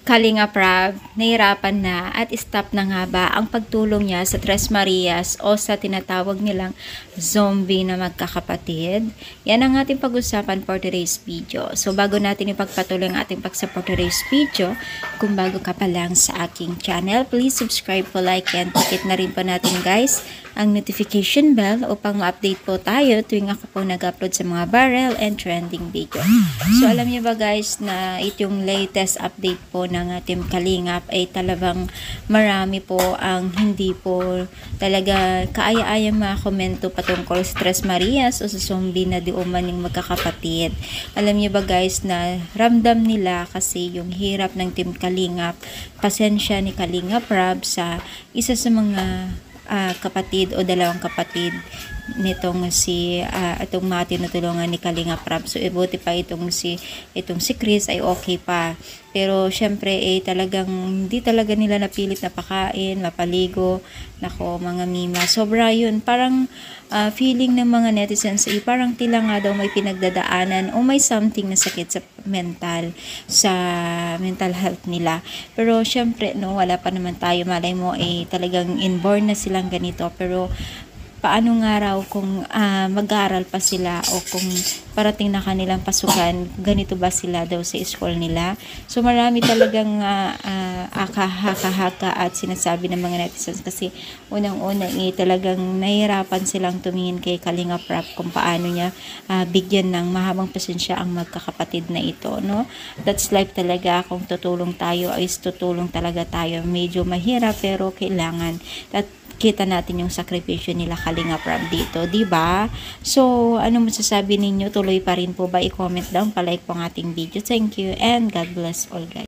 Kalinga Prab, nahirapan na at stop na nga ba ang pagtulong niya sa Tres Marias o sa tinatawag nilang zombie na magkakapatid? Yan ang ating pag-usapan for today's video. So bago natin ipagpatuloy ang ating pag-support today's video, kung bago ka pa lang sa aking channel, please subscribe po, like, and hit na rin po natin guys ang notification bell upang ma-update po tayo tuwing ako po nag-upload sa mga viral and trending video. So alam niyo ba guys na itong latest update po ng ating Kalingap ay talagang marami po ang hindi po talaga kaaya-ayang mga komento patungkol sa Tres Marias o sa zombie na di umang magkakapatid. Alam niyo ba guys na ramdam nila kasi yung hirap ng Team Kalingap, pasensya ni Kalinga Prab sa isa sa mga kapatid o dalawang kapatid nitong si itong mga tinutulungan ni Kalinga Prab. So buti pa itong si Chris ay okay pa. Pero syempre talagang hindi talaga nila napilit na pakain, mapaligo. Nako mga mima. Sobra yun. Parang feeling ng mga netizens ay parang tila nga daw may pinagdadaanan o may something na sakit sa mental health nila. Pero syempre no, wala pa naman tayo, malay mo talagang inborn na silang ganito. Pero paano nga raw kung mag-aaral pa sila o kung parating na kanilang pasukan, ganito ba sila daw sa school nila? So marami talagang haka at sinasabi ng mga netizens kasi unang-una talagang nahihirapan silang tumingin kay Kalinga Prab kung paano niya bigyan ng mahabang pasensya ang magkakapatid na ito, no? That's life talaga. Kung tutulong tayo ay tutulong talaga tayo. Medyo mahirap pero kailangan. At kita natin yung sakripisyo nila Kalinga Prab dito, di ba? So, ano masasabi ninyo? Tuloy pa rin po ba? I-comment down, pa-like po ang ating video. Thank you and God bless all guys.